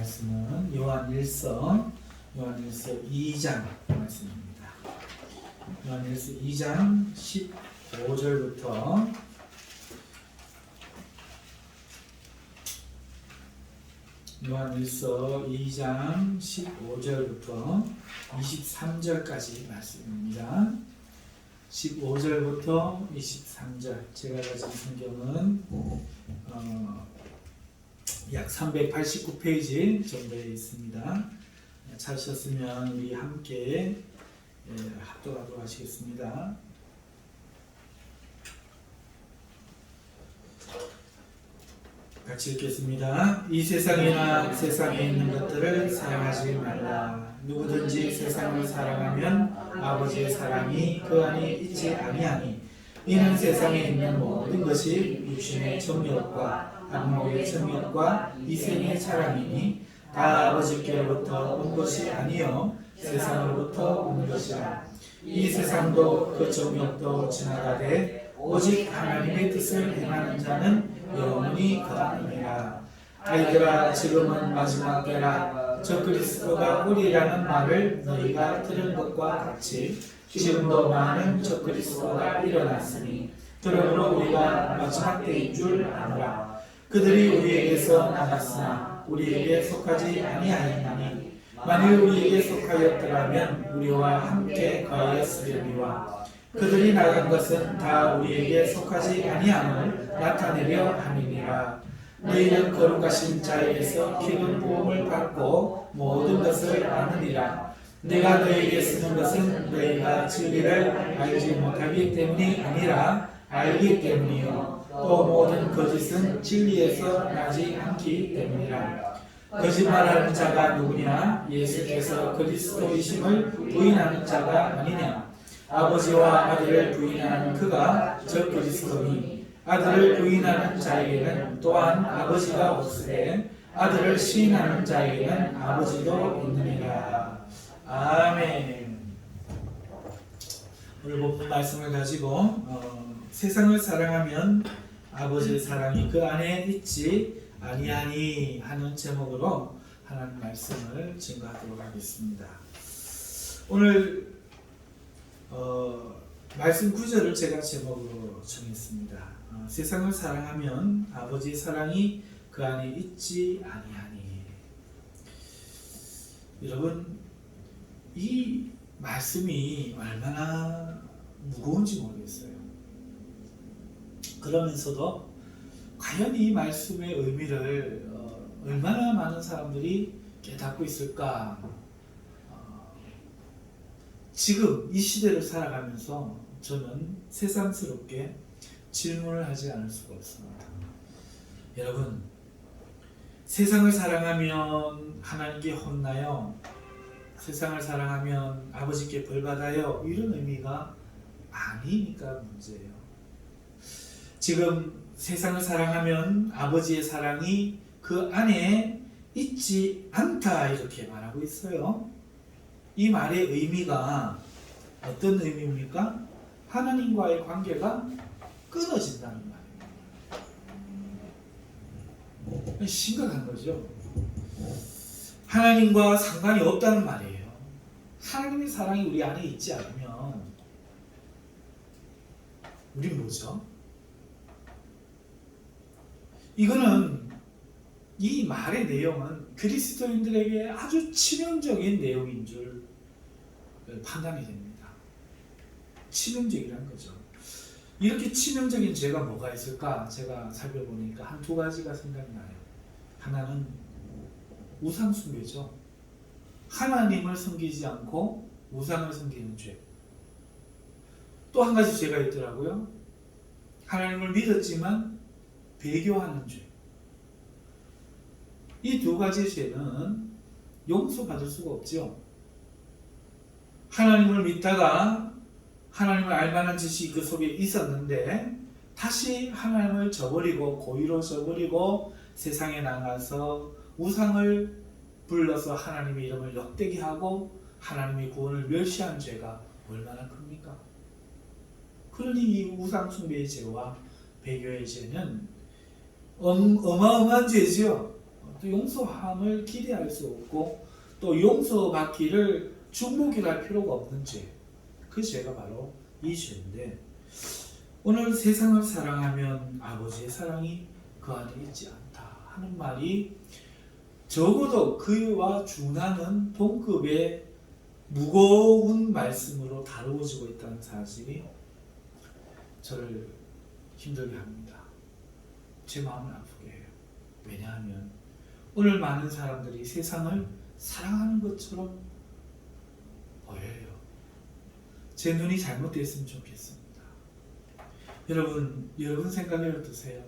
말씀은 요한일서 2장 말씀입니다. 요한일서 2장 15절부터 요한일서 2장 15절부터 23절까지 말씀입니다. 15절부터 23절, 제가 가진 성경은 약 389페이지 정도에 있습니다. 찾으셨으면 우리 함께 합독하도록 하시겠습니다. 같이 읽겠습니다. 이 세상이나 세상에 있는 것들을 사랑하지 말라. 누구든지 세상을 사랑하면 아버지의 사랑이 그 안에 있지 아니하니 이는 세상에 있는 모든 것이 육신의 정욕과 안목의 정욕과 이생의 사랑이니 다 아버지께로부터 온 것이 아니요 세상으로부터 온 것이라. 이 세상도 그 정욕도 지나가되 오직 하나님의 뜻을 행하는 자는 영원히 거하느니라. 아이들아, 지금은 마지막 때라. 저 그리스도가 오리라는 말을 너희가 들은 것과 같이 지금도 많은 저 그리스도가 일어났으니 그러므로 우리가 마지막 때인 줄 아노라. 그들이 우리에게서 나갔으나 우리에게 속하지 아니하였나니 만일 우리에게 속하였더라면 우리와 함께 거하였으려니와 그들이 나간 것은 다 우리에게 속하지 아니함을 나타내려 함이니라. 너희는 거룩하신 자에게서 기름 부음을 받고 모든 것을 아느니라. 내가 너희에게 쓰는 것은 너희가 진리를 알지 못하기 때문이 아니라 알기 때문이요 또 모든 거짓은 진리에서 나지 않기 때문이라. 거짓말하는 자가 누구냐? 예수께서 그리스도이심을 부인하는 자가 아니냐? 아버지와 아들을 부인하는 그가 저 그리스도니 아들을 부인하는 자에게는 또한 아버지가 없으되 아들을 시인하는 자에게는 아버지도 있느니라. 아멘. 오늘 본문 말씀을 가지고 세상을 사랑하면 아버지의 사랑이 그 안에 있지 아니하니 하는 제목으로 하나님 말씀을 증거하도록 하겠습니다. 오늘 말씀 구절을 제가 제목으로 정했습니다. 세상을 사랑하면 아버지의 사랑이 그 안에 있지 아니하니. 여러분, 이 말씀이 얼마나 무거운지 모르겠어요. 그러면서도 과연 이 말씀의 의미를 얼마나 많은 사람들이 깨닫고 있을까? 지금 이 시대를 살아가면서 저는 새삼스럽게 질문을 하지 않을 수가 없습니다. 여러분, 세상을 사랑하면 하나님께 혼나요? 세상을 사랑하면 아버지께 벌받아요? 이런 의미가 아니니까 문제예요. 지금 세상을 사랑하면 아버지의 사랑이 그 안에 있지 않다 이렇게 말하고 있어요. 이 말의 의미가 어떤 의미입니까? 하나님과의 관계가 끊어진다는 말이에요. 심각한 거죠. 하나님과 상관이 없다는 말이에요. 하나님의 사랑이 우리 안에 있지 않으면 우린 뭐죠? 이거는 이 말의 내용은 그리스도인들에게 아주 치명적인 내용인 줄 판단이 됩니다. 치명적이라는 거죠. 이렇게 치명적인 죄가 뭐가 있을까? 제가 살펴보니까 한 두 가지가 생각나요. 하나는 우상숭배죠. 하나님을 섬기지 않고 우상을 섬기는 죄. 또 한 가지 죄가 있더라고요. 하나님을 믿었지만 배교하는 죄. 이 두 가지 죄는 용서받을 수가 없죠. 하나님을 믿다가 하나님을 알만한 지식이 그 속에 있었는데 다시 하나님을 저버리고 고의로 저버리고 세상에 나가서 우상을 불러서 하나님의 이름을 욕되게 하고 하나님의 구원을 멸시한 죄가 얼마나 큽니까? 그러니 이 우상숭배의 죄와 배교의 죄는 어마어마한 죄죠. 또 용서함을 기대할 수 없고 또 용서받기를 중복이랄 필요가 없는 죄. 그 죄가 바로 이 죄인데 오늘 세상을 사랑하면 아버지의 사랑이 그 안에 있지 않다 하는 말이 적어도 그와 준하는 동급의 무거운 말씀으로 다루어지고 있다는 사실이 저를 힘들게 합니다. 제 마음을 아프게 해요. 왜냐하면 오늘 많은 사람들이 세상을 사랑하는 것처럼 보여요. 제 눈이 잘못됐으면 좋겠습니다. 여러분 생각이 어떠세요?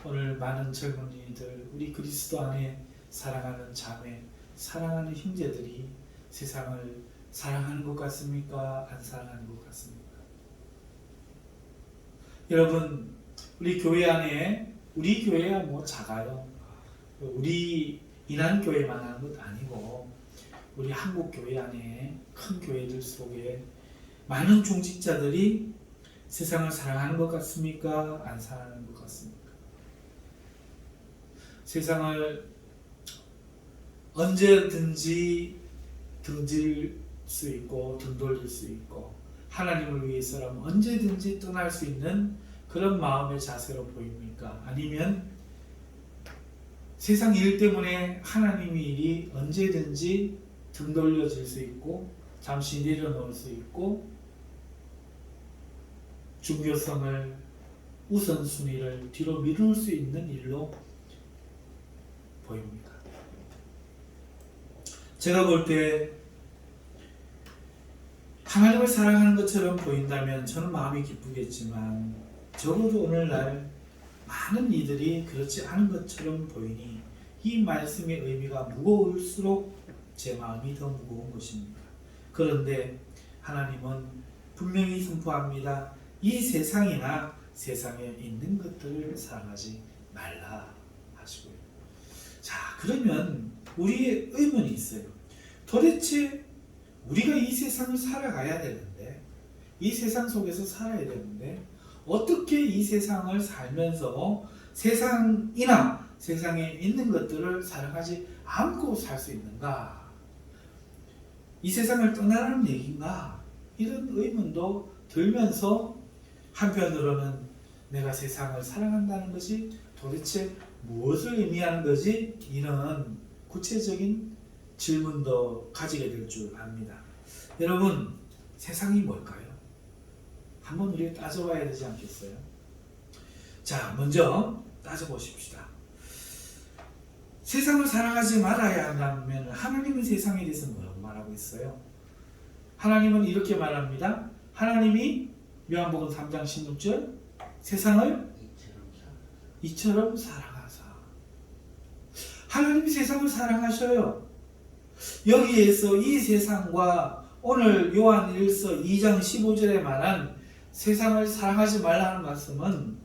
오늘 많은 젊은이들, 우리 그리스도 안에 사랑하는 자매, 사랑하는 형제들이 세상을 사랑하는 것 같습니까? 안 사랑하는 것 같습니까? 여러분, 우리 교회야 뭐 작아요. 우리 인한교회만 하는 것 아니고 우리 한국교회 안에 큰 교회들 속에 많은 중직자들이 세상을 사랑하는 것 같습니까? 안 사랑하는 것 같습니까? 세상을 언제든지 등질 수 있고 등 돌릴 수 있고 하나님을 위해서라면 언제든지 떠날 수 있는 그런 마음의 자세로 보입니까? 아니면 세상 일 때문에 하나님의 일이 언제든지 등 돌려질 수 있고 잠시 내려놓을 수 있고 중요성을 우선순위를 뒤로 미룰 수 있는 일로 보입니다. 제가 볼 때 하나님을 사랑하는 것처럼 보인다면 저는 마음이 기쁘겠지만 적어도 오늘날 많은 이들이 그렇지 않은 것처럼 보이니 이 말씀의 의미가 무거울수록 제 마음이 더 무거운 것입니다. 그런데 하나님은 분명히 선포합니다. 이 세상이나 세상에 있는 것들을 사랑하지 말라 하시고요. 자, 그러면 우리의 의문이 있어요. 도대체 우리가 이 세상을 살아가야 되는데, 이 세상 속에서 살아야 되는데 어떻게 이 세상을 살면서 세상이나 세상에 있는 것들을 사랑하지 않고 살 수 있는가? 이 세상을 떠나라는 얘기인가? 이런 의문도 들면서 한편으로는 내가 세상을 사랑한다는 것이 도대체 무엇을 의미하는 거지? 이런 구체적인 질문도 가지게 될 줄 압니다. 여러분, 세상이 뭘까요? 한번 우리가 따져봐야 되지 않겠어요? 자, 먼저 따져보십시다. 세상을 사랑하지 말아야 한다면 하나님은 세상에 대해서 뭐라고 말하고 있어요? 하나님은 이렇게 말합니다. 하나님이 요한복음 3장 16절 세상을 이처럼 사랑하사. 하나님이 세상을 사랑하셔요. 여기에서 이 세상과 오늘 요한일서 2장 15절에 말한 세상을 사랑하지 말라는 말씀은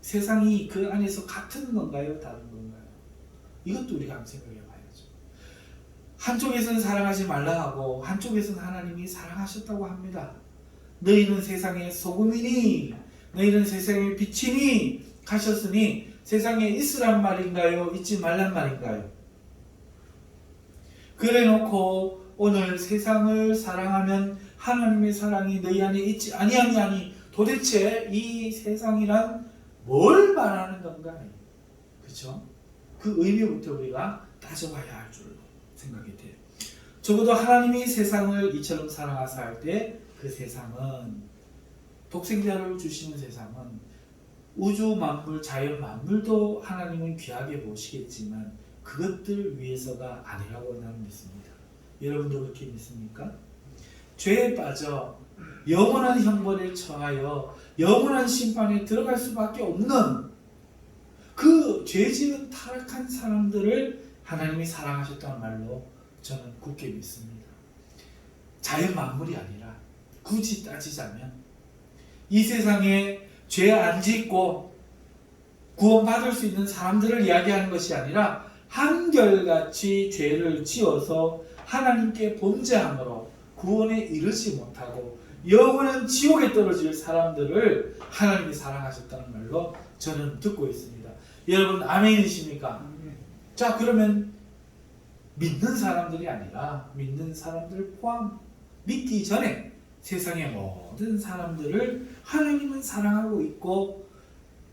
세상이 그 안에서 같은 건가요? 다른 건가요? 이것도 우리가 한번 생각해 봐야죠. 한쪽에서는 사랑하지 말라 하고 한쪽에서는 하나님이 사랑하셨다고 합니다. 너희는 세상의 소금이니 너희는 세상의 빛이니 하셨으니 세상에 있으란 말인가요? 있지 말란 말인가요? 그래 놓고 오늘 세상을 사랑하면 하나님의 사랑이 너희 안에 있지 아니하니 도대체 이 세상이란 뭘 말하는 건가요? 그렇죠? 그 의미부터 우리가 따져봐야 할 줄로 생각이 돼요. 적어도 하나님이 세상을 이처럼 사랑하사 할 때 그 세상은 독생자를 주시는 세상은 우주 만물, 자연 만물도 하나님은 귀하게 보시겠지만 그것들 위해서가 아니라고 나는 믿습니다. 여러분도 그렇게 믿습니까? 죄에 빠져 영원한 형벌에 처하여 영원한 심판에 들어갈 수밖에 없는 그 죄지은 타락한 사람들을 하나님이 사랑하셨다는 말로 저는 굳게 믿습니다. 자연 만물이 아니라 굳이 따지자면 이 세상에 죄 안 짓고 구원받을 수 있는 사람들을 이야기하는 것이 아니라 한결같이 죄를 지어서 하나님께 범죄함으로 구원에 이르지 못하고 영원한 지옥에 떨어질 사람들을 하나님이 사랑하셨다는 말로 저는 듣고 있습니다. 여러분 아멘이십니까? 자, 그러면 믿는 사람들이 아니라 믿는 사람들 포함 믿기 전에 세상의 모든 사람들을 하나님은 사랑하고 있고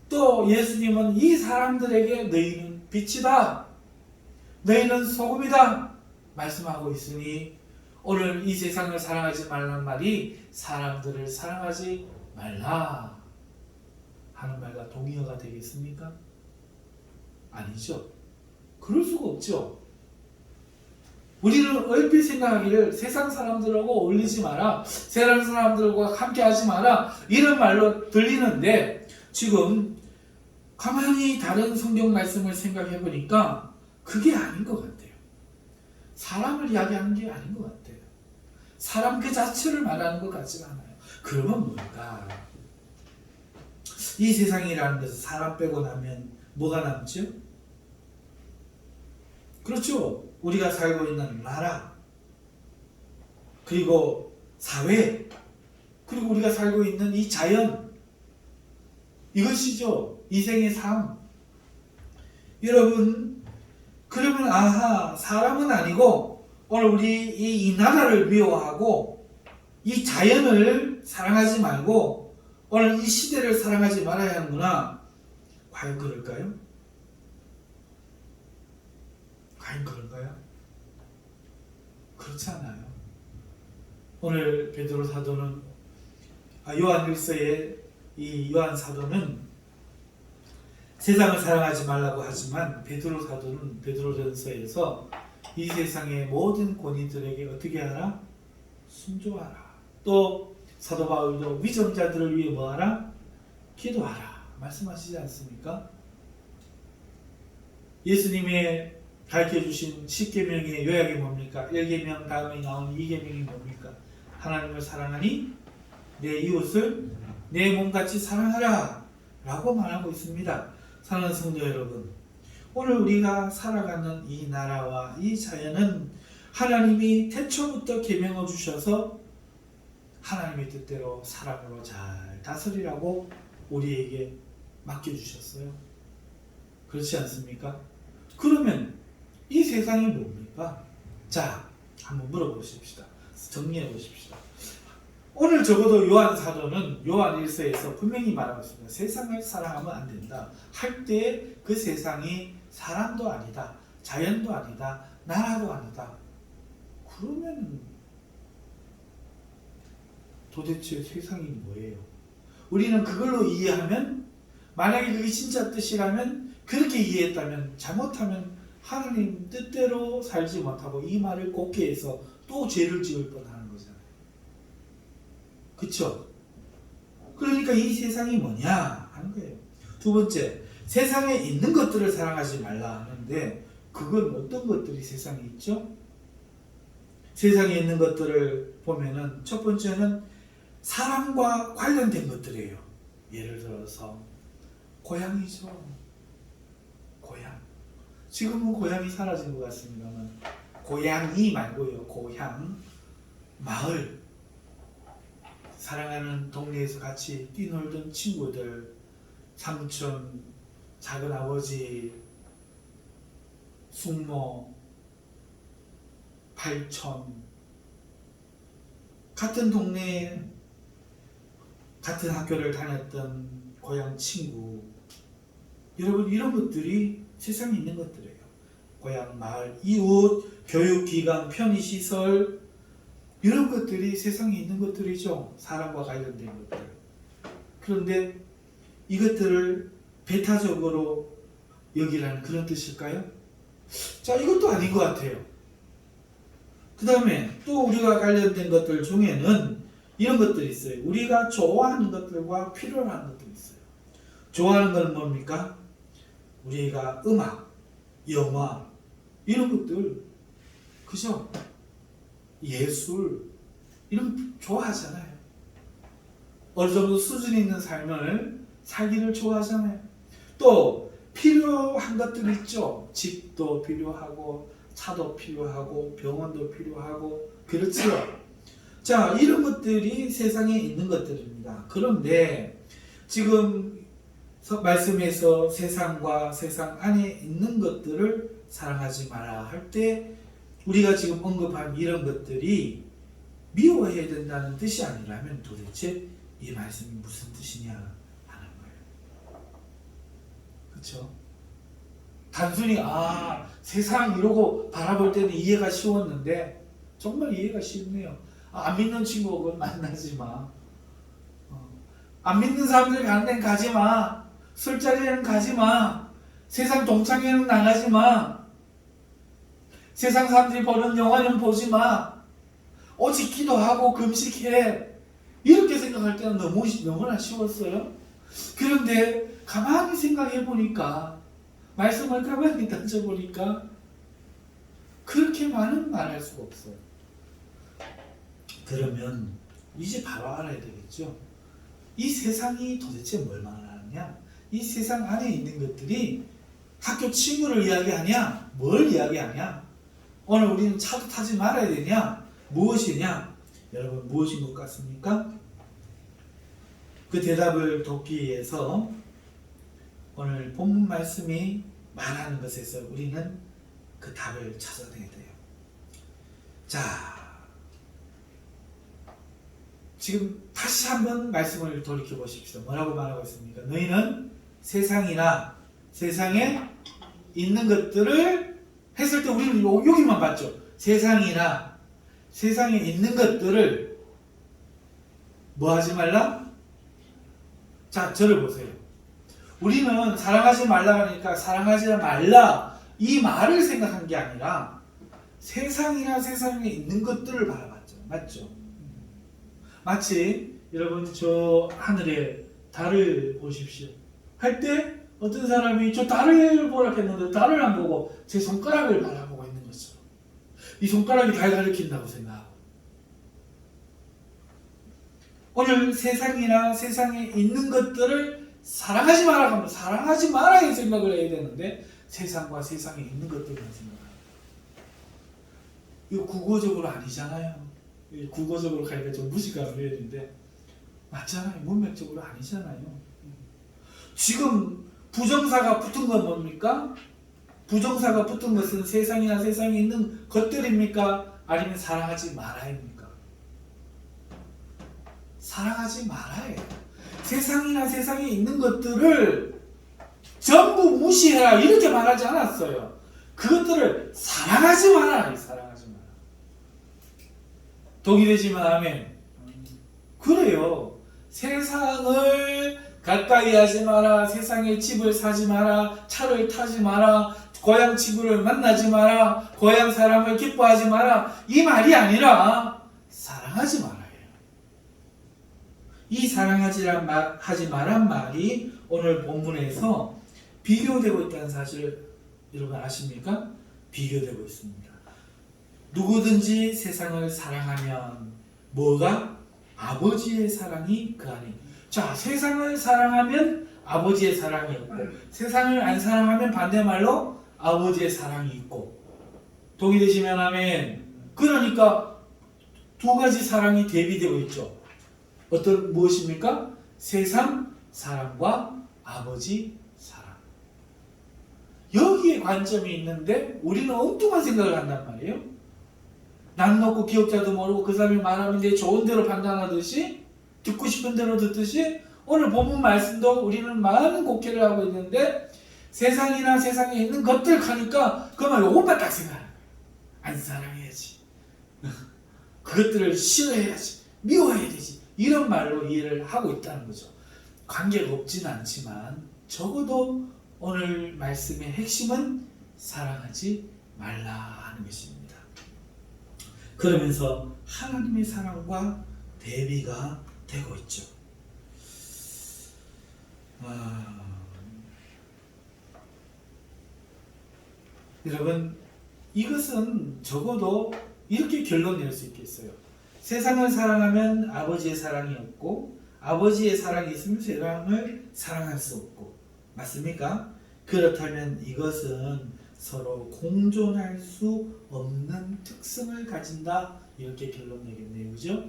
또 예수님은 이 사람들에게 너희는 빛이다. 너희는 소금이다. 말씀하고 있으니 오늘 이 세상을 사랑하지 말란 말이 사람들을 사랑하지 말라 하는 말과 동의어가 되겠습니까? 아니죠. 그럴 수가 없죠. 우리는 얼핏 생각하기를 세상 사람들하고 어울리지 마라, 세상 사람들과 함께 하지 마라 이런 말로 들리는데 지금 가만히 다른 성경 말씀을 생각해 보니까 그게 아닌 것 같아요. 사람을 이야기하는 게 아닌 것 같아요. 사람 그 자체를 말하는 것 같지가 않아요. 그러면 뭘까? 이 세상이라는 데서 사람 빼고 나면 뭐가 남죠? 그렇죠. 우리가 살고 있는 나라, 그리고 사회, 그리고 우리가 살고 있는 이 자연, 이것이죠. 이생의 삶. 여러분, 그러면 아하, 사람은 아니고 오늘 우리 이 나라를 미워하고 이 자연을 사랑하지 말고 오늘 이 시대를 사랑하지 말아야 하는구나. 과연 그럴까요? 과연 그런가요? 그렇지 않아요. 오늘 베드로 사도는 요한 1서의 이 요한 사도는 세상을 사랑하지 말라고 하지만 베드로 사도는 베드로전서에서 이 세상의 모든 권위들에게 어떻게 하라? 순종하라. 또 사도 바울도 위정자들을 위해 뭐하라? 기도하라. 말씀하시지 않습니까? 예수님의 가르쳐주신 10계명의 요약이 뭡니까? 1계명 다음에 나온 2계명이 뭡니까? 하나님을 사랑하니 내 이웃을 내 몸같이 사랑하라 라고 말하고 있습니다. 사랑하는 성도 여러분, 오늘 우리가 살아가는 이 나라와 이 자연은 하나님이 태초부터 계명을 주셔서 하나님의 뜻대로 사랑으로 잘 다스리라고 우리에게 맡겨주셨어요. 그렇지 않습니까? 그러면 이 세상이 뭡니까? 자, 한번 물어보십시다. 정리해 보십시다. 오늘 적어도 요한 사도는 요한 1서에서 분명히 말하고 있습니다. 세상을 사랑하면 안 된다. 할 때 그 세상이 사람도 아니다. 자연도 아니다. 나라도 아니다. 그러면 도대체 세상이 뭐예요? 우리는 그걸로 이해하면 만약에 그게 진짜 뜻이라면 그렇게 이해했다면 잘못하면 하나님 뜻대로 살지 못하고 이 말을 곱게 해서 또 죄를 지을 뻔하는 거잖아요. 그쵸? 그러니까 이 세상이 뭐냐 하는 거예요. 두 번째, 세상에 있는 것들을 사랑하지 말라 하는데 그건 어떤 것들이 세상에 있죠? 세상에 있는 것들을 보면은 첫 번째는 사람과 관련된 것들이에요. 예를 들어서 고향이죠. 고향. 지금은 고향이 사라진 것 같습니다만 고향이 말고요. 고향, 마을, 사랑하는 동네에서 같이 뛰놀던 친구들, 삼촌, 작은아버지, 숙모, 팔촌, 같은 동네에 같은 학교를 다녔던 고향 친구, 여러분 이런 것들이 세상에 있는 것들이에요. 고향, 마을, 이웃, 교육기관, 편의시설 이런 것들이 세상에 있는 것들이죠. 사람과 관련된 것들. 그런데 이것들을 배타적으로 여기라는 그런 뜻일까요? 자, 이것도 아닌 것 같아요. 그 다음에 또 우리가 관련된 것들 중에는 이런 것들이 있어요. 우리가 좋아하는 것들과 필요로 하는 것들이 있어요. 좋아하는 건 뭡니까? 우리가 음악, 영화 이런 것들, 그죠? 예술 이런 좋아하잖아요. 어느 정도 수준 있는 삶을 살기를 좋아하잖아요. 또 필요한 것들 있죠. 집도 필요하고 차도 필요하고 병원도 필요하고 그렇지요. 자, 이런 것들이 세상에 있는 것들입니다. 그런데 지금 말씀에서 세상과 세상 안에 있는 것들을 사랑하지 마라 할 때 우리가 지금 언급한 이런 것들이 미워해야 된다는 뜻이 아니라면 도대체 이 말씀이 무슨 뜻이냐 하는 거예요. 그렇죠? 단순히 세상 이러고 바라볼 때는 이해가 쉬웠는데 정말 이해가 쉽네요. 안 믿는 친구하고는 만나지 마. 안 믿는 사람들 가는 데는 가지 마. 술자리에는 가지 마. 세상 동창회는 나가지 마. 세상 사람들이 보는 영화는 보지 마. 오직 기도하고 금식해. 이렇게 생각할 때는 너무나 쉬웠어요. 그런데 가만히 생각해 보니까, 말씀을 가만히 던져보니까 그렇게 많은 말할 수가 없어요. 그러면 이제 바로 알아야 되겠죠. 이 세상이 도대체 뭘 말하느냐? 이 세상 안에 있는 것들이 학교 친구를 이야기하냐? 뭘 이야기하냐? 오늘 우리는 차도 타지 말아야 되냐? 무엇이냐? 여러분, 무엇인 것 같습니까? 그 대답을 돕기 위해서 오늘 본문 말씀이 말하는 것에서 우리는 그 답을 찾아내야 돼요. 자, 지금 다시 한번 말씀을 돌이켜 보십시오. 뭐라고 말하고 있습니까? 너희는 세상이나 세상에 있는 것들을 했을 때 우리는 여기만 봤죠. 세상이나 세상에 있는 것들을 뭐 하지 말라? 자, 저를 보세요. 우리는 사랑하지 말라 하니까 사랑하지 말라 이 말을 생각한 게 아니라 세상이나 세상에 있는 것들을 바라봤죠. 맞죠? 마치 여러분 저 하늘에 달을 보십시오. 할 때 어떤 사람이 저 달을 보라 했는데 달을 안 보고 제 손가락을 바라보고 있는 것처럼 이 손가락이 달 가리킨다고 생각하고, 오늘 세상이나 세상에 있는 것들을 사랑하지 마라 하면 사랑하지 마라의 생각을 해야 되는데 세상과 세상에 있는 것들만 생각합니다. 이거 국어적으로 아니잖아요. 국어적으로 가니까 좀 무식한 표현인데 맞잖아요. 문맥적으로 아니잖아요. 지금 부정사가 붙은 건 뭡니까? 부정사가 붙은 것은 세상이나 세상에 있는 것들입니까? 아니면 사랑하지 말아입니까? 사랑하지 말아예요. 세상이나 세상에 있는 것들을 전부 무시해라 이렇게 말하지 않았어요. 그것들을 사랑하지 마라. 사랑하지 마라. 동의되시면 아멘. 그래요. 세상을 가까이 하지 마라. 세상에 집을 사지 마라. 차를 타지 마라. 고향 친구를 만나지 마라. 고향 사람을 기뻐하지 마라. 이 말이 아니라 사랑하지 말아요. 이 사랑하지 말란 말이 오늘 본문에서 비교되고 있다는 사실을 여러분 아십니까? 비교되고 있습니다. 누구든지 세상을 사랑하면 뭐가? 아버지의 사랑이 그 안에. 자, 세상을 사랑하면 아버지의 사랑이 있고 세상을 안 사랑하면 반대말로 아버지의 사랑이 있고. 동의되시면 아멘. 그러니까 두 가지 사랑이 대비되고 있죠. 무엇입니까? 세상 사랑과 아버지 사랑. 여기에 관점이 있는데 우리는 엉뚱한 생각을 한단 말이에요. 남 놓고 기억자도 모르고 그 사람이 말하면 내 좋은 대로 판단하듯이, 듣고 싶은 대로 듣듯이, 오늘 본문 말씀도 우리는 많은 곡해를 하고 있는데 세상이나 세상에 있는 것들 하니까 그만 요것만 딱 생각하는 거예요. 안 사랑해야지. 그것들을 싫어해야지. 미워해야 되지. 이런 말로 이해를 하고 있다는 거죠. 관계가 없지는 않지만 적어도 오늘 말씀의 핵심은 사랑하지 말라 하는 것입니다. 그러면서 하나님의 사랑과 대비가 되고 있죠. 여러분, 이것은 적어도 이렇게 결론 낼 수 있겠어요. 세상을 사랑하면 아버지의 사랑이 없고 아버지의 사랑이 있으면 세상을 사랑할 수 없고, 맞습니까? 그렇다면 이것은 서로 공존할 수 없는 특성을 가진다, 이렇게 결론 내겠네요. 그죠?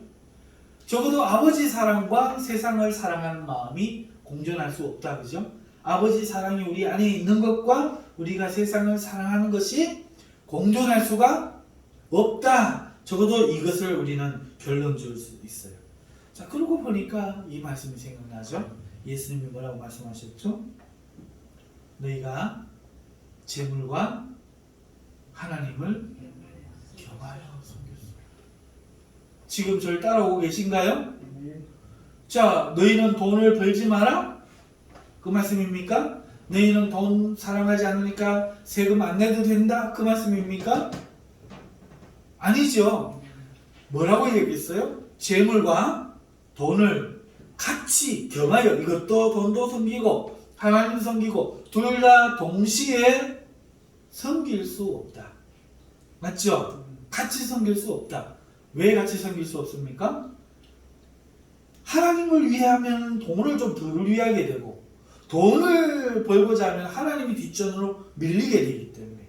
적어도 아버지 사랑과 세상을 사랑하는 마음이 공존할 수 없다. 그죠? 아버지 사랑이 우리 안에 있는 것과 우리가 세상을 사랑하는 것이 공존할 수가 없다. 적어도 이것을 우리는 결론 지을 수 있어요. 자, 그러고 보니까 이 말씀이 생각나죠. 예수님이 뭐라고 말씀하셨죠? 너희가 재물과 하나님을 겸하여 섬겼소. 지금 저를 따라오고 계신가요? 자, 너희는 돈을 벌지 마라? 그 말씀입니까? 너희는 돈 사랑하지 않으니까 세금 안 내도 된다? 그 말씀입니까? 아니죠. 뭐라고 얘기했어요? 재물과 돈을 같이 겸하여, 이것도 돈도 섬기고 하나님 섬기고 둘 다 동시에 섬길 수 없다. 맞죠? 같이 섬길 수 없다. 왜 같이 섬길 수 없습니까? 하나님을 위하면 돈을 좀 덜 위하게 되고, 돈을 벌고자 하면 하나님이 뒷전으로 밀리게 되기 때문에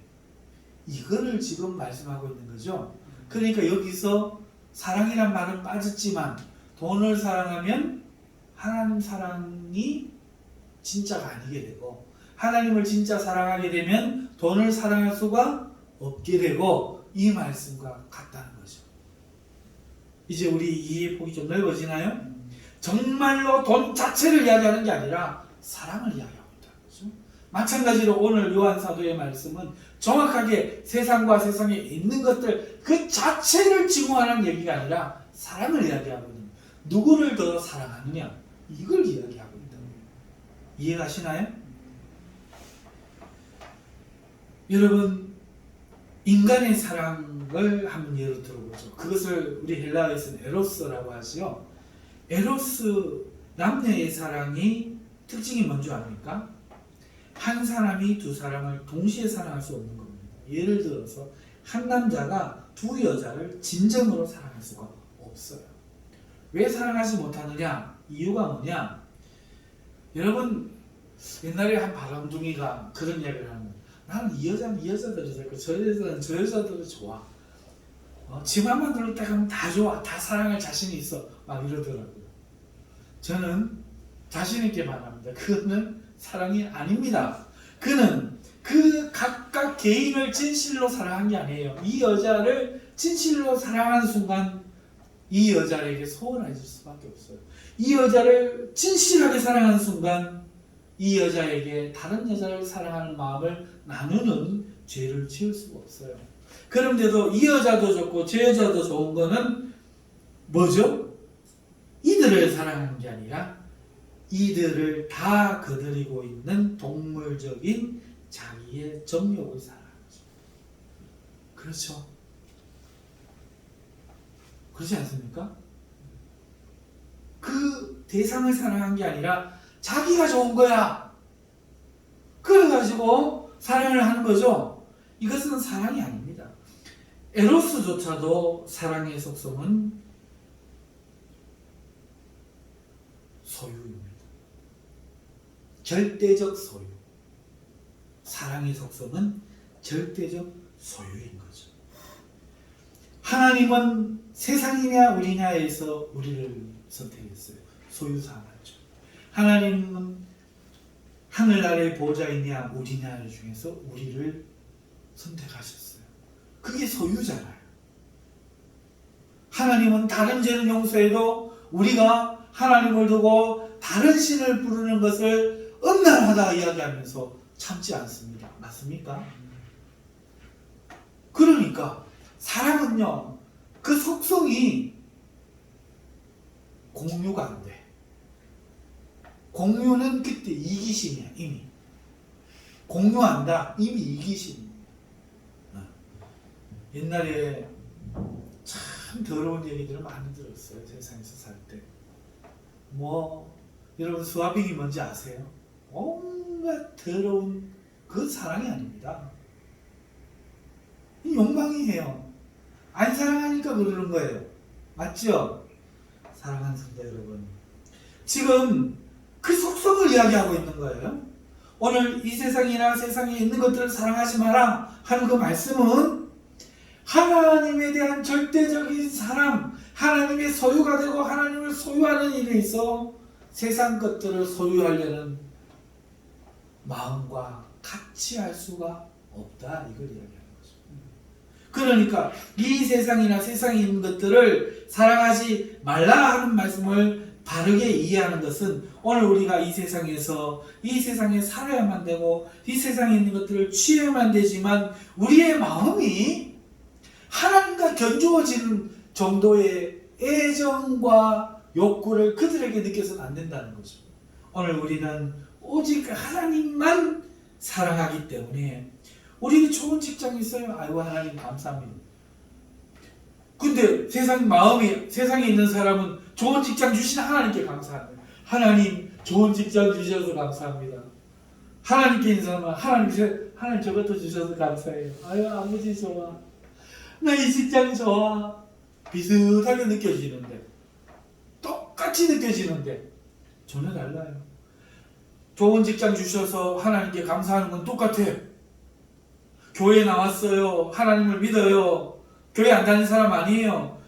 이거를 지금 말씀하고 있는 거죠. 그러니까 여기서 사랑이란 말은 빠졌지만 돈을 사랑하면 하나님 사랑이 진짜가 아니게 되고, 하나님을 진짜 사랑하게 되면 돈을 사랑할 수가 없게 되고, 이 말씀과 같다는 거죠. 이제 우리 이해폭이 좀 넓어지나요? 정말로 돈 자체를 이야기하는 게 아니라 사랑을 이야기하고 있다는 거죠. 마찬가지로 오늘 요한 사도의 말씀은 정확하게 세상과 세상에 있는 것들 그 자체를 지공하는 얘기가 아니라 사랑을 이야기하고 있는 거예요. 누구를 더 사랑하느냐, 이걸 이야기하고 있다는 거예요. 이해가시나요? 여러분, 인간의 사랑을 한번 예로 들어보죠. 그것을 우리 헬라어에서는 에로스라고 하죠. 에로스, 남녀의 사랑이 특징이 뭔지 압니까? 한 사람이 두 사람을 동시에 사랑할 수 없는 겁니다. 예를 들어서 한 남자가 두 여자를 진정으로 사랑할 수가 없어요. 왜 사랑하지 못하느냐? 이유가 뭐냐? 여러분, 옛날에 한 바람둥이가 그런 이야기를 하는 거예요. 나는 이 여자는 이 여자들이 좋고 저 여자는 저 여자들이 좋아. 지 맘만 들을 때 가면 다 좋아. 다 사랑할 자신이 있어. 막 이러더라고요. 저는 자신 있게 말합니다. 그거는 사랑이 아닙니다. 그는 그 각각 개인을 진실로 사랑한 게 아니에요. 이 여자를 진실로 사랑하는 순간 이 여자에게 소원해질 수밖에 없어요. 이 여자를 진실하게 사랑하는 순간 이 여자에게 다른 여자를 사랑하는 마음을 나누는 죄를 지을 수가 없어요. 그런데도 이 여자도 좋고 저 여자도 좋은 거는 뭐죠? 이들을 사랑하는 게 아니라 이들을 다 거느리고 있는 동물적인 자기의 정욕을 사랑하는 거죠. 그렇죠? 그렇지 않습니까? 그 대상을 사랑한 게 아니라 자기가 좋은 거야. 그래가지고 사랑을 하는 거죠. 이것은 사랑이 아닙니다. 에로스조차도 사랑의 속성은 소유입니다. 절대적 소유. 사랑의 속성은 절대적 소유인 거죠. 하나님은 세상이냐 우리냐에서 우리를 선택했어요. 소유사하죠. 하나님은 하늘나라의 보호자이냐 우리냐 중에서 우리를 선택하셨어요. 그게 소유잖아요. 하나님은 다른 죄는 용서해도 우리가 하나님을 두고 다른 신을 부르는 것을 음란하다 이야기하면서 참지 않습니다. 맞습니까? 그러니까 사랑은요, 그 속성이 공유가 안 돼. 공유는 그때 이기심이야. 이미 공유한다, 이미 이기심이야. 옛날에 참 더러운 얘기들을 많이 들었어요. 세상에서 살 때. 여러분 스와핑이 뭔지 아세요? 온갖 더러운 그 사랑이 아닙니다. 욕망이에요. 안 사랑하니까 그러는 거예요. 맞죠? 사랑하는 성도 여러분, 지금 그 속성을 이야기하고 있는 거예요. 오늘 이 세상이나 세상에 있는 것들을 사랑하지 마라 하는 그 말씀은 하나님에 대한 절대적인 사랑, 하나님의 소유가 되고 하나님을 소유하는 일에 있어 세상 것들을 소유하려는 마음과 같이 할 수가 없다, 이걸 이야기하는 거죠. 그러니까 이 세상이나 세상에 있는 것들을 사랑하지 말라 하는 말씀을 바르게 이해하는 것은 오늘 우리가 이 세상에서 이 세상에 살아야만 되고 이 세상에 있는 것들을 취해야만 되지만 우리의 마음이 하나님과 견주어지는 정도의 애정과 욕구를 그들에게 느껴서는 안 된다는 거죠. 오늘 우리는 오직 하나님만 사랑하기 때문에 우리는 좋은 직장이 있어요. 아이고 하나님 감사합니다. 근데 세상에 있는 사람은 좋은 직장 주신 하나님께 감사합니다. 하나님 좋은 직장 주셔서 감사합니다. 하나님께 있는 사람은 하나님 저것도 주셔서 감사해요. 아유 아버지 좋아. 나 이 직장 좋아. 비슷하게 느껴지는데 똑같이 느껴지는데 전혀 달라요. 좋은 직장 주셔서 하나님께 감사하는 건 똑같아요. 교회 나왔어요. 하나님을 믿어요. 교회 안 다니는 사람 아니에요.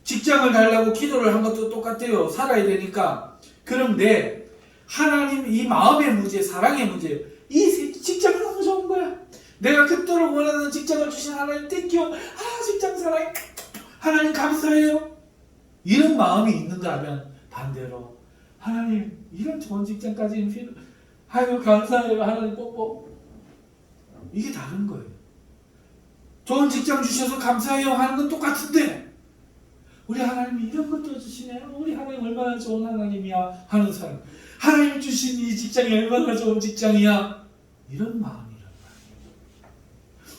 직장을 달라고 기도를 한 것도 똑같아요. 살아야 되니까. 그런데 하나님 이 마음의 문제, 사랑의 문제, 이 직장이 너무 좋은 거야. 내가 그토록 원하는 직장을 주신 하나님 땡큐. 직장 사랑해. 하나님 감사해요. 이런 마음이 있는가 하면 반대로 하나님 이런 좋은 직장까지는 필요. 아유 감사해요. 하나님 뽀뽀. 이게 다른 거예요. 좋은 직장 주셔서 감사해요 하는 건 똑같은데 우리 하나님이 이런 것도 주시네요. 우리 하나님 얼마나 좋은 하나님이야 하는 사람. 하나님 주신 이 직장이 얼마나 좋은 직장이야. 이런 마음이란 말이에요.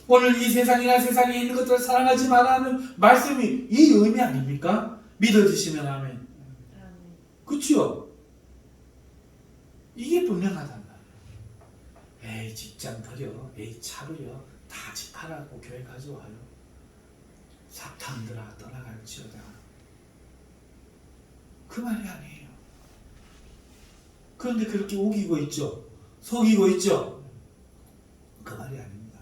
오늘 이 세상이나 세상에 있는 것들을 사랑하지 말라는 말씀이 이 의미 아닙니까? 믿어주시면 아멘. 그렇죠? 이게 분명하단 말이에요. 에이 직장 버려. 에이 차로요. 다 집 팔아고 교회 가져와요. 사탄들아 떠나갈지어다. 그 말이 아니에요. 그런데 그렇게 우기고 있죠. 속이고 있죠. 그 말이 아닙니다.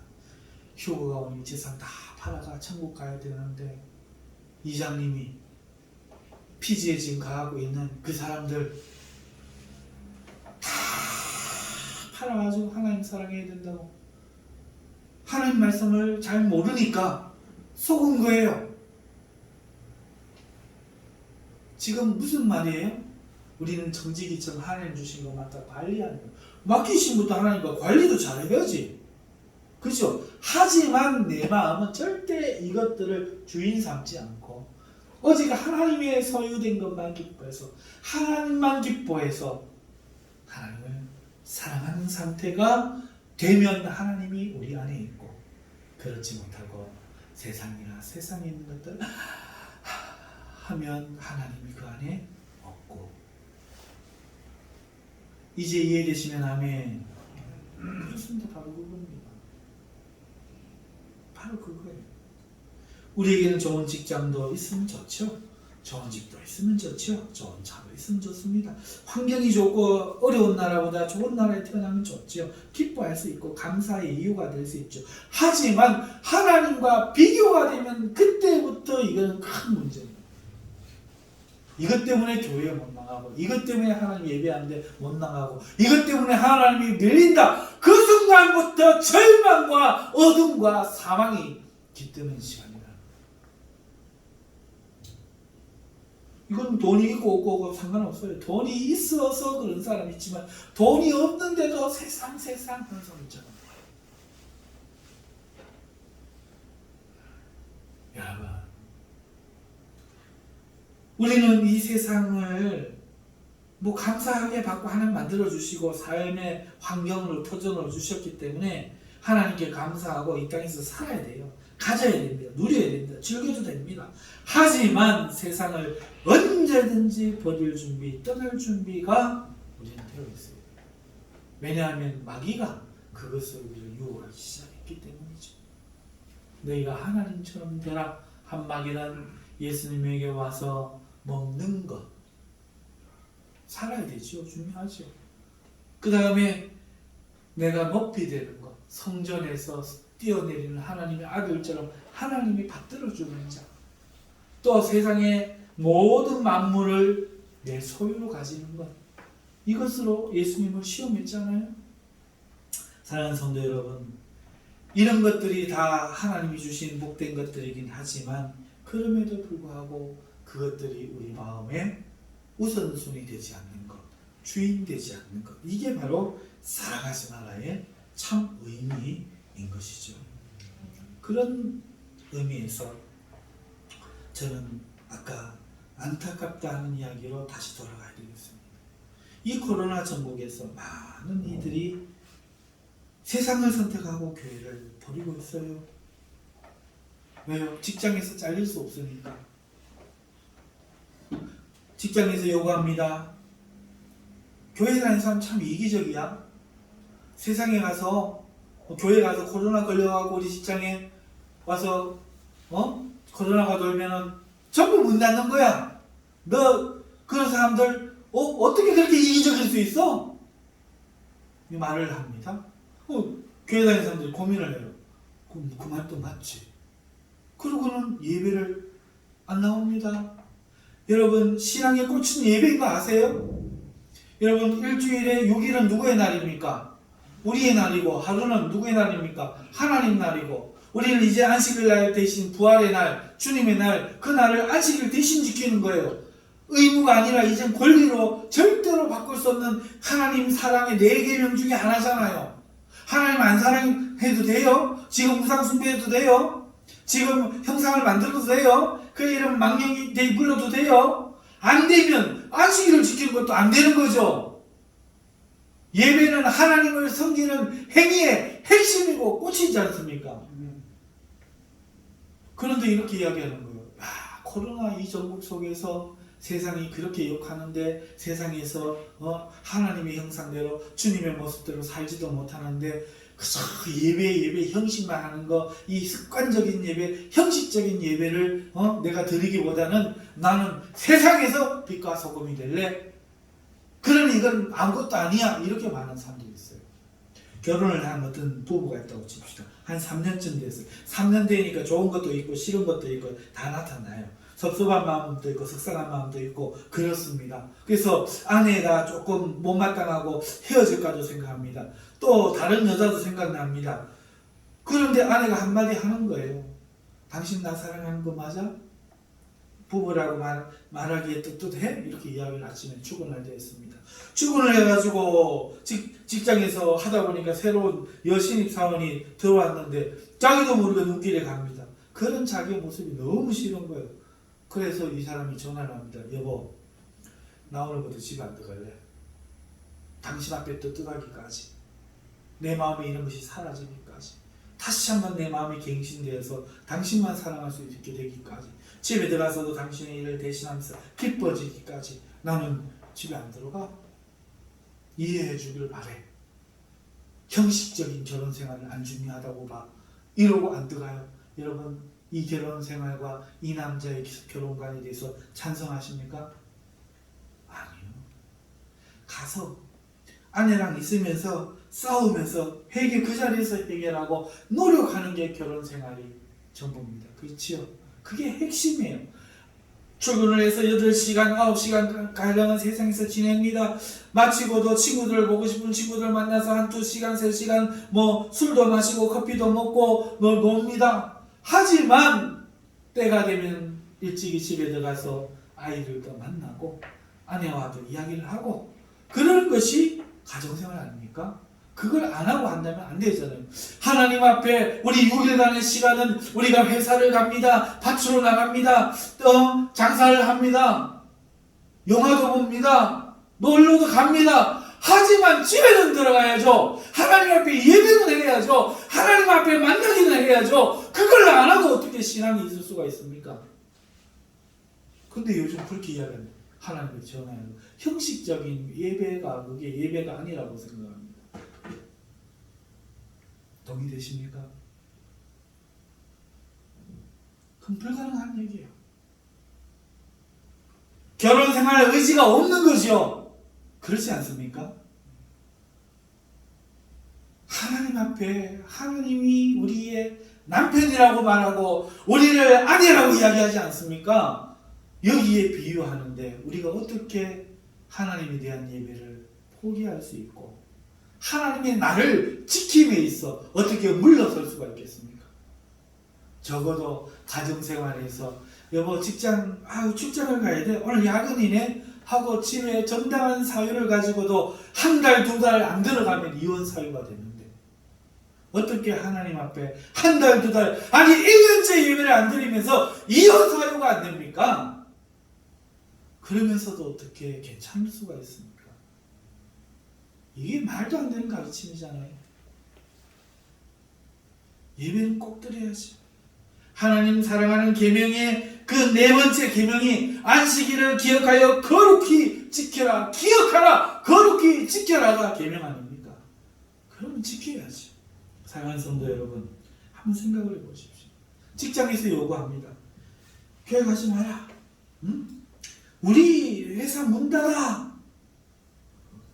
휴거가 오니 재산 다 팔아가 천국 가야 되는데 이장님이 피지에 지금 가고 있는 그 사람들 다 팔아가지고 하나님 사랑해야 된다고 하나님 말씀을 잘 모르니까 속은 거예요. 지금 무슨 말이에요? 우리는 정직이처럼 하나님 주신 거 맡아 관리하는 거. 맡기신 것도 하나님과 관리도 잘해야지. 그렇죠? 하지만 내 마음은 절대 이것들을 주인 삼지 않고 오직 하나님의 소유된 것만 기뻐해서 하나님만 기뻐해서 하나님을 사랑하는 상태가 되면 하나님이 우리 안에 있고 그렇지 못하고 세상이나 세상에 있는 것들 하면 하나님이 그 안에 없고 이제 이해되시면 아멘. 그렇습니다. 바로 그겁니다. 바로 그거예요. 우리에게는 좋은 직장도 있으면 좋죠. 좋은 집도 있으면 좋죠. 좋은 차도 있으면 좋습니다. 환경이 좋고 어려운 나라보다 좋은 나라에 태어나면 좋죠. 기뻐할 수 있고 감사의 이유가 될 수 있죠. 하지만 하나님과 비교가 되면 그때부터 이거는 큰 문제입니다. 이것 때문에 교회에 못 나가고 이것 때문에 하나님 예배하는데 못 나가고 이것 때문에 하나님이 밀린다. 그 순간부터 절망과 어둠과 사망이 깃드는 시간입니다. 이건 돈이 있고 없고 상관없어요. 돈이 있어서 그런 사람이 있지만 돈이 없는데도 세상 그런 사람 있잖아요. 여러분 우리는 이 세상을 감사하게 받고 하나님 만들어주시고 삶의 환경으로 터전으로 주셨기 때문에 하나님께 감사하고 이 땅에서 살아야 돼요. 가져야 됩니다. 누려야 됩니다. 즐겨도 됩니다. 하지만 세상을 언제든지 버릴 준비, 떠날 준비가 우리는 되어 있어요. 왜냐하면 마귀가 그것을 우리를 유혹하기 시작했기 때문이죠. 너희가 하나님처럼 되라 한 마귀는 예수님에게 와서 먹는 것 살아야 되죠. 중요하죠. 그 다음에 내가 높이 되는 것 성전에서 뛰어내리는 하나님의 아들처럼 하나님이 받들어주는 자 또 세상의 모든 만물을 내 소유로 가지는 것 이것으로 예수님을 시험했잖아요. 사랑하는 성도 여러분 이런 것들이 다 하나님이 주신 복된 것들이긴 하지만 그럼에도 불구하고 그것들이 우리 마음에 우선순위 되지 않는 것, 주인 되지 않는 것, 이게 바로 살아가지 나라의 참 의미인 것이죠. 그런 의미에서 저는 아까 안타깝다 하는 이야기로 다시 돌아가야 되겠습니다. 이 코로나 전국에서 많은 이들이 세상을 선택하고 교회를 버리고 있어요. 왜요? 직장에서 잘릴 수 없으니까. 직장에서 요구합니다. 교회 다니는 사람 참 이기적이야. 세상에 가서 교회 가서 코로나 걸려가고 우리 직장에 와서 코로나가 돌면은 전부 문 닫는 거야. 너 그런 사람들 어떻게 그렇게 이기적일 수 있어? 이 말을 합니다. 교회 다니는 사람들이 고민을 해요. 그럼 그 말도 맞지. 그러고는 예배를 안 나옵니다. 여러분 신앙의 꽃은 예배인 거 아세요? 여러분 일주일에 6일은 누구의 날입니까? 우리의 날이고 하루는 누구의 날입니까? 하나님 날이고 우리는 이제 안식일 날 대신 부활의 날, 주님의 날, 그 날을 안식일 대신 지키는 거예요. 의무가 아니라 이젠 권리로 절대로 바꿀 수 없는 하나님 사랑의 4계명 중에 하나잖아요. 하나님 안 사랑해도 돼요? 지금 우상 숭배해도 돼요? 지금 형상을 만들어도 돼요? 그 이름 망령이 불러도 돼요? 안 되면 안식일을 지키는 것도 안 되는 거죠. 예배는 하나님을 섬기는 행위의 핵심이고 꽃이지 않습니까? 그런데 이렇게 이야기하는 거예요. 코로나 이 전국 속에서 세상이 그렇게 욕하는데 세상에서 하나님의 형상대로 주님의 모습대로 살지도 못하는데 그저 예배 형식만 하는 거, 이 습관적인 예배, 형식적인 예배를 내가 드리기보다는 나는 세상에서 빛과 소금이 될래. 그러니 이건 아무것도 아니야. 이렇게 말하는 사람들이 있어요. 결혼을 한 어떤 부부가 있다고 칩시다. 한 3년쯤 됐어요. 3년 되니까 좋은 것도 있고 싫은 것도 있고 다 나타나요. 섭섭한 마음도 있고 속상한 마음도 있고 그렇습니다. 그래서 아내가 조금 못마땅하고 헤어질까도 생각합니다. 또 다른 여자도 생각납니다. 그런데 아내가 한마디 하는 거예요. 당신 나 사랑하는 거 맞아? 부부라고 말하기에 떳떳해? 이렇게 이야기를 아침에 출근할 때 했습니다. 출근을 해가지고 직장에서 하다 보니까 새로운 여신입 사원이 들어왔는데 자기도 모르게 눈길에 갑니다. 그런 자기의 모습이 너무 싫은 거예요. 그래서 이 사람이 전화를 합니다. 여보, 나 오늘부터 집에 안 들어갈래. 당신 앞에 떳떳하기까지, 내 마음에 이런 것이 사라지기까지, 다시 한번 내 마음이 갱신되어서 당신만 사랑할 수 있게 되기까지, 집에 들어가서도 당신의 일을 대신하면서 기뻐지기까지 나는 집에 안 들어가. 이해해 주기를 바래. 형식적인 결혼 생활은 안 중요하다고 봐. 이러고 안 들어가요. 여러분, 이 결혼 생활과 이 남자의 결혼관에 대해서 찬성하십니까? 아니요. 가서 아내랑 있으면서 싸우면서 그 자리에서 해결하고 노력하는 게 결혼 생활이 전부입니다. 그렇지요? 그게 핵심이에요. 출근을 해서 8시간, 9시간 가량은 세상에서 지냅니다. 마치고도 친구들을 보고 싶은 친구들 만나서 한 2시간, 3시간 술도 마시고 커피도 먹고 놉니다. 하지만 때가 되면 일찍이 집에 들어가서 아이들도 만나고 아내와도 이야기를 하고 그러는 것이 가정생활 아닙니까? 그걸 안 하고 한다면 안 되잖아요. 하나님 앞에 우리 6일간의 시간은 우리가 회사를 갑니다. 밭으로 나갑니다. 장사를 합니다. 영화도 봅니다. 놀러도 갑니다. 하지만 집에는 들어가야죠. 하나님 앞에 예배는 해야죠. 하나님 앞에 만나기는 해야죠. 그걸 안 하고 어떻게 신앙이 있을 수가 있습니까? 근데 요즘 그렇게 이야기합니다. 하나님을 전하는 형식적인 예배가 그게 예배가 아니라고 생각합니다. 동의되십니까? 그럼 불가능한 얘기예요. 결혼 생활 의지가 없는 거죠. 그렇지 않습니까? 하나님 앞에 하나님이 우리의 남편이라고 말하고 우리를 아내라고 이야기하지 않습니까? 여기에 비유하는데 우리가 어떻게 하나님에 대한 예배를 포기할 수 있고 하나님의 나를 지킴에 있어 어떻게 물러설 수가 있겠습니까? 적어도 가정생활에서 여보 직장을 가야 돼. 오늘 야근이네 하고 집에 정당한 사유를 가지고도 한 달, 두 달 안 들어가면 이혼 사유가 되는데 어떻게 하나님 앞에 한 달, 두 달, 아니 1년째 예배를 안 드리면서 이혼 사유가 안 됩니까? 그러면서도 어떻게 괜찮을 수가 있습니까? 이게 말도 안 되는 가르침이잖아요. 예배는 꼭 드려야지. 하나님 사랑하는 계명의 그 네 번째 계명이 안식일을 기억하여 거룩히 지켜라, 기억하라, 거룩히 지켜라가 계명 아닙니까? 그러면 지켜야지. 사랑하는 성도 여러분, 한번 생각을 해보십시오. 직장에서 요구합니다. 교회 가지 마라. 응? 우리 회사 문 닫아.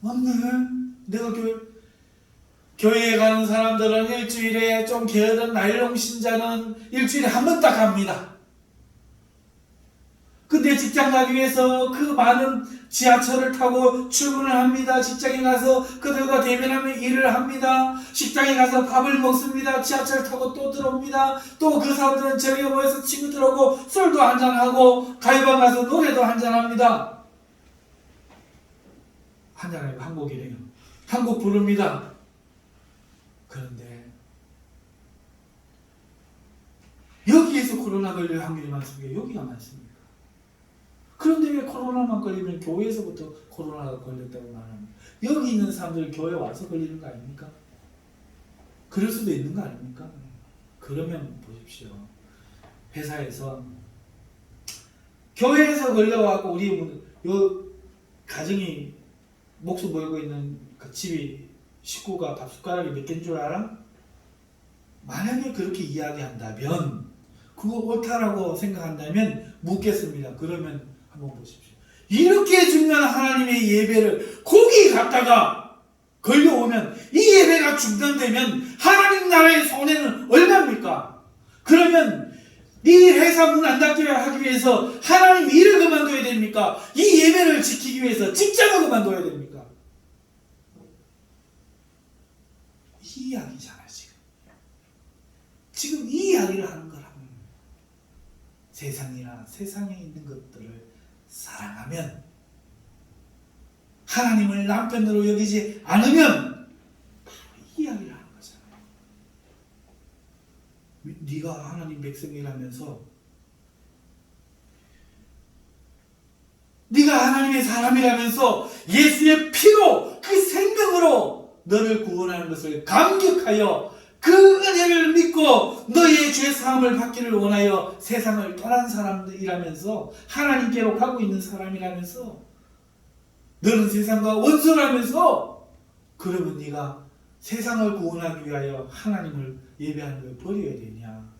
맞네. 내가 교회에 가는 사람들은 일주일에 좀 게으른 나일론 신자는 일주일에 한 번 딱 갑니다. 근데 직장 가기 위해서 그 많은 지하철을 타고 출근을 합니다. 직장에 가서 그들과 대면하며 일을 합니다. 식당에 가서 밥을 먹습니다. 지하철 타고 또 들어옵니다. 또 그 사람들은 저녁에 모여서 친구들하고 술도 한잔하고 가요방 가서 노래도 한잔합니다. 한잔하고 한국이래요. 한국 부릅니다. 그런데 여기에서 코로나 걸릴 확률이 많습니까? 여기가 많습니다. 그런데 왜 코로나만 걸리면 교회에서부터 코로나가 걸렸다고 말합니까? 여기 있는 사람들 교회 와서 걸리는 거 아닙니까? 그럴 수도 있는 거 아닙니까? 그러면 보십시오. 회사에서 교회에서 걸려와고 우리 요 가정이 목숨 걸고 있는 그 집이 식구가 밥 숟가락이 몇 개인 줄 알아? 만약에 그렇게 이야기한다면 그거 옳다라고 생각한다면 묻겠습니다. 그러면 한번 보십시오. 이렇게 중요한 하나님의 예배를 거기 갔다가 걸려오면 이 예배가 중단되면 하나님 나라의 손해는 얼마입니까? 그러면 이 회사 문 안 닫게 하기 위해서 하나님 일을 그만둬야 됩니까? 이 예배를 지키기 위해서 직장을 그만둬야 됩니까? 이 이야기잖아요. 지금 이 이야기를 하는 거라고. 세상이나 세상에 있는 것들을 사랑하면, 하나님을 남편으로 여기지 않으면 바로 이 이야기를 하는 거잖아요. 네가 하나님 백성이라면서, 네가 하나님의 사람이라면서 예수의 피로 그 생명으로 너를 구원하는 것을 감격하여 그 은혜를 믿고 너의 죄 사함을 받기를 원하여 세상을 떠난 사람이라면서, 하나님께로 가고 있는 사람이라면서, 너는 세상과 원수라면서, 그러면 네가 세상을 구원하기 위하여 하나님을 예배하는 걸 버려야 되냐?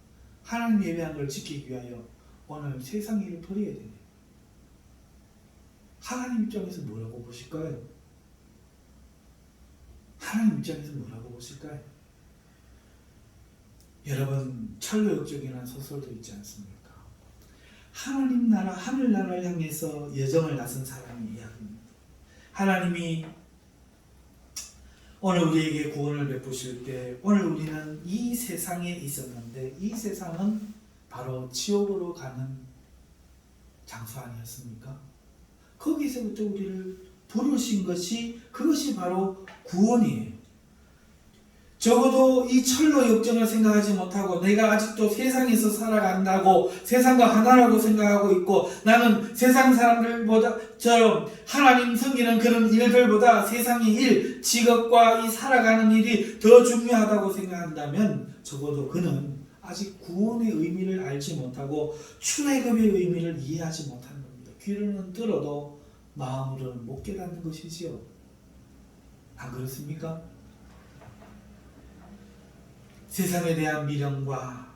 하나님 예배하는 걸 지키기 위하여 오늘 세상 일을 버려야 되냐? 하나님 입장에서 뭐라고 보실까요? 하나님 입장에서 뭐라고 보실까요? 여러분, 철로역정이라는 소설도 있지 않습니까? 하나님 나라, 하늘나라를 향해서 여정을 나선 사람의 이야기입니다. 하나님이 오늘 우리에게 구원을 베푸실 때, 오늘 우리는 이 세상에 있었는데 이 세상은 바로 지옥으로 가는 장소 아니었습니까? 거기서부터 우리를 부르신 것이, 그것이 바로 구원이에요. 적어도 이 철로 역정을 생각하지 못하고 내가 아직도 세상에서 살아간다고, 세상과 하나라고 생각하고 있고, 나는 세상 사람들보다처럼 하나님 섬기는 그런 일들보다 세상의 일, 직업과 이 살아가는 일이 더 중요하다고 생각한다면 적어도 그는 아직 구원의 의미를 알지 못하고 출애굽의 의미를 이해하지 못하는 겁니다. 귀로는 들어도 마음으로는 못 깨닫는 것이지요. 안 그렇습니까? 세상에 대한 미련과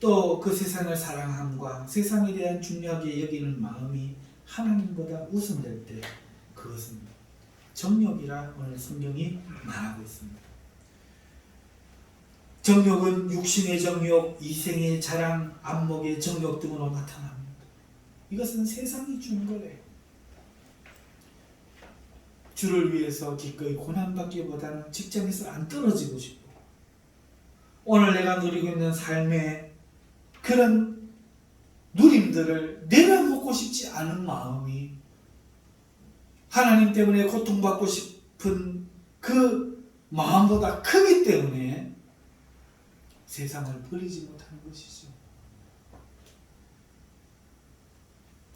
또 그 세상을 사랑함과 세상에 대한 중요하게 여기는 마음이 하나님보다 우선될 때, 그것은 정욕이라 오늘 성경이 말하고 있습니다. 정욕은 육신의 정욕, 이생의 자랑, 안목의 정욕 등으로 나타납니다. 이것은 세상이 주는 거래요. 주를 위해서 기꺼이 고난받기보다는 직장에서 안 떨어지고 싶고, 오늘 내가 누리고 있는 삶의 그런 누림들을 내려놓고 싶지 않은 마음이 하나님 때문에 고통받고 싶은 그 마음보다 크기 때문에 세상을 버리지 못하는 것이죠.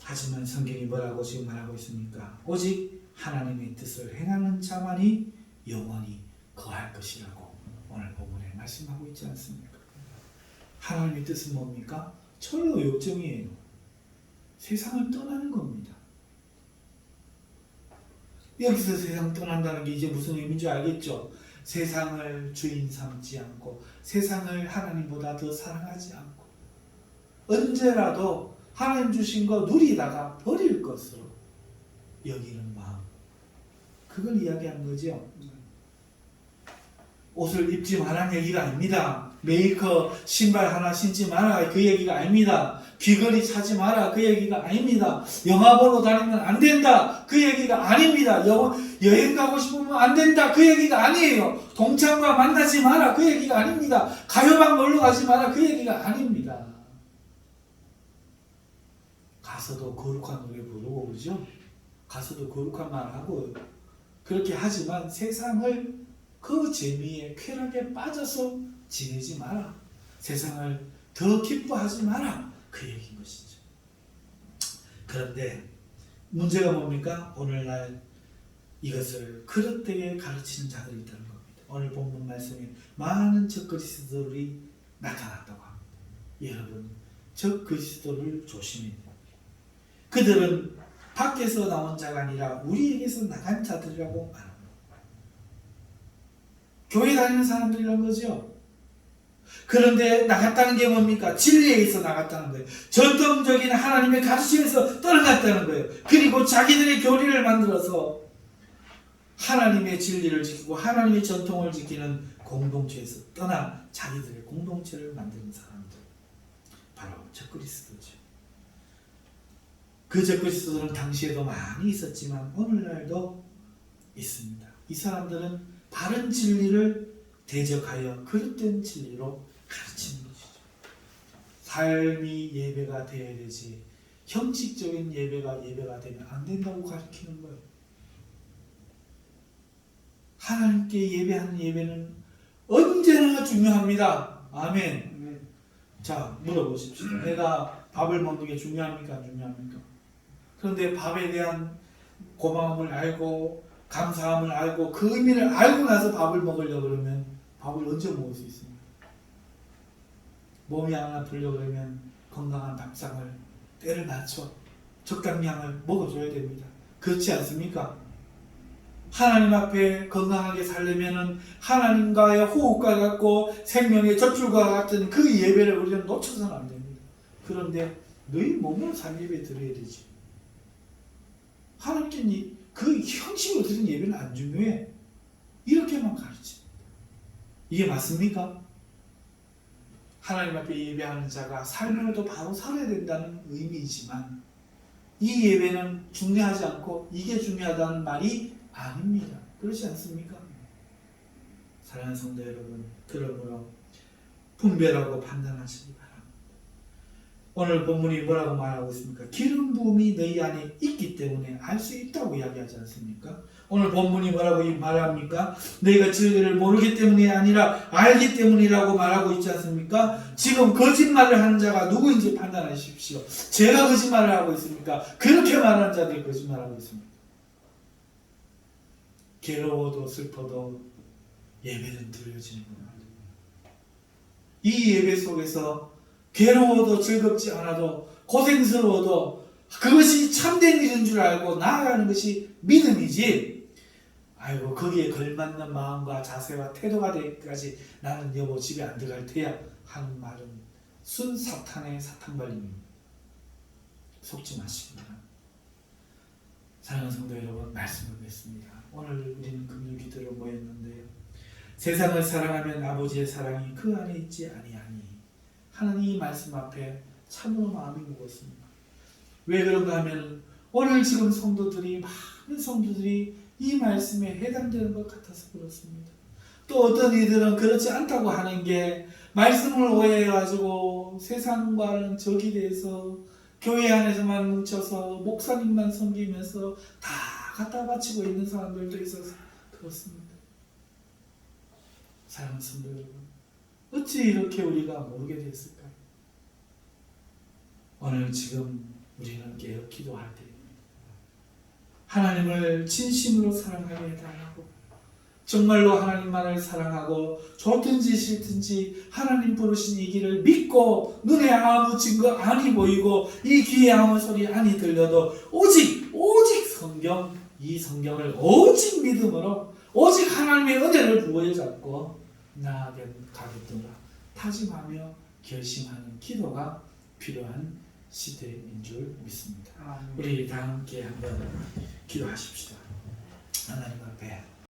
하지만 성경이 뭐라고 지금 말하고 있습니까? 오직 하나님의 뜻을 행하는 자만이 영원히 거할 것이라고 오늘 본문에 말씀하고 있지 않습니까? 하나님의 뜻은 뭡니까? 철로 역정이에요. 세상을 떠나는 겁니다. 여기서 세상 떠난다는 게 이제 무슨 의미인지 알겠죠? 세상을 주인 삼지 않고 세상을 하나님보다 더 사랑하지 않고 언제라도 하나님 주신 거 누리다가 버릴 것으로 여기는 마음, 그걸 이야기하는 거죠. 옷을 입지 말라는 얘기가 아닙니다. 메이커 신발 하나 신지 마라 그 얘기가 아닙니다. 귀걸이 차지 마라 그 얘기가 아닙니다. 영화 보러 다니면 안 된다 그 얘기가 아닙니다. 여행 가고 싶으면 안 된다 그 얘기가 아니에요. 동창과 만나지 마라 그 얘기가 아닙니다. 가요방 놀러 가지 마라 그 얘기가 아닙니다. 가서도 거룩한 노래 부르고 그러죠. 가서도 거룩한 말 하고 그렇게 하지만 세상을 그 재미에 쾌락에 빠져서 지내지 마라. 세상을 더 기뻐하지 마라. 그 얘기인 것이죠. 그런데 문제가 뭡니까? 오늘날 이것을 그릇되게 가르치는 자들이 있다는 겁니다. 오늘 본문 말씀에 많은 적그리스도들이 나타났다고 합니다. 여러분, 적그리스도를 조심해야 됩니다. 그들은 밖에서 나온 자가 아니라 우리에게서 나간 자들이라고 말합니다. 교회 다니는 사람들이란 거죠. 그런데 나갔다는 게 뭡니까? 진리에서 나갔다는 거예요. 전통적인 하나님의 가르침에서 떠나갔다는 거예요. 그리고 자기들의 교리를 만들어서 하나님의 진리를 지키고 하나님의 전통을 지키는 공동체에서 떠나 자기들의 공동체를 만드는 사람들, 바로 적그리스도죠. 그 적그리스도는 당시에도 많이 있었지만 오늘날도 있습니다. 이 사람들은 바른 진리를 대적하여 그릇된 진리로 가르치는 것이죠. 삶이 예배가 되어야 되지 형식적인 예배가 되면 안 된다고 가르치는 거예요. 하나님께 예배하는 예배는 언제나 중요합니다. 아멘. 자, 물어보십시오. 내가 밥을 먹는 게 중요합니까? 안 중요합니까? 그런데 밥에 대한 고마움을 알고 감사함을 알고 그 의미를 알고 나서 밥을 먹으려고 그러면 밥을 언제 먹을 수 있습니까? 몸이 안 아프려고 그러면 건강한 밥상을 때를 맞춰 적당량을 먹어줘야 됩니다. 그렇지 않습니까? 하나님 앞에 건강하게 살려면 하나님과의 호흡과 같고 생명의 젖줄과 같은 그 예배를 우리는 놓쳐서는 안 됩니다. 그런데 너희 몸으로 산 예배 드려야 되지. 하나님께 그 형식으로 드린 예배는 안 중요해. 이렇게만 가르칩니다. 이게 맞습니까? 하나님 앞에 예배하는 자가 삶으로도 바로 살아야 된다는 의미이지만 이 예배는 중요하지 않고 이게 중요하다는 말이 아닙니다. 그렇지 않습니까? 사랑하는 성도 여러분, 그러므로 분별하고 판단하시기 바랍니다. 오늘 본문이 뭐라고 말하고 있습니까? 기름 부음이 너희 안에 있기 때문에 알 수 있다고 이야기하지 않습니까? 오늘 본문이 뭐라고 말합니까? 너희가 진리를 모르기 때문이 아니라 알기 때문이라고 말하고 있지 않습니까? 지금 거짓말을 하는 자가 누구인지 판단하십시오. 제가 거짓말을 하고 있습니까? 그렇게 말하는 자들이 거짓말하고 있습니다. 괴로워도 슬퍼도 예배는 드려지는 겁니다. 이 예배 속에서 괴로워도 즐겁지 않아도 고생스러워도 그것이 참된 일인 줄 알고 나아가는 것이 믿음이지, 아이고 거기에 걸맞는 마음과 자세와 태도가 되기까지 나는 여보 집에 안 들어갈 테야 하는 말은 순 사탄의 사탄발림입니다. 속지 마십니다. 사랑하는 성도 여러분, 말씀을 뵙습니다. 오늘 우리는 금요 기도로 모였는데요. 세상을 사랑하면 아버지의 사랑이 그 안에 있지 아니하니 하나님 말씀 앞에 참으로 마음이 무겁습니다. 왜 그런가 하면 오늘 지금 성도들이, 많은 성도들이 이 말씀에 해당되는 것 같아서 그렇습니다. 또 어떤 이들은 그렇지 않다고 하는 게 말씀을 오해해가지고 세상과는 적이 돼서 교회 안에서만 뭉쳐서 목사님만 섬기면서 다 갖다 바치고 있는 사람들도 있어서 그렇습니다. 사랑하는 성도 여러분, 어찌 이렇게 우리가 모르게 됐을까요? 오늘 지금 우리는 깨어 기도할 때입니다. 하나님을 진심으로 사랑하게 해달라고, 정말로 하나님만을 사랑하고 좋든지 싫든지 하나님 부르신 이 길을 믿고 눈에 아무 증거 아니 보이고 이 귀에 아무 소리 아니 들려도 오직 성경, 이 성경을 오직 믿음으로 오직 하나님의 은혜를 부여잡고 나아가겠노라 다짐하며 결심하는 기도가 필요한 시대인 줄 믿습니다. 우리 다 함께 한번 기도하십시다. 하나님 앞에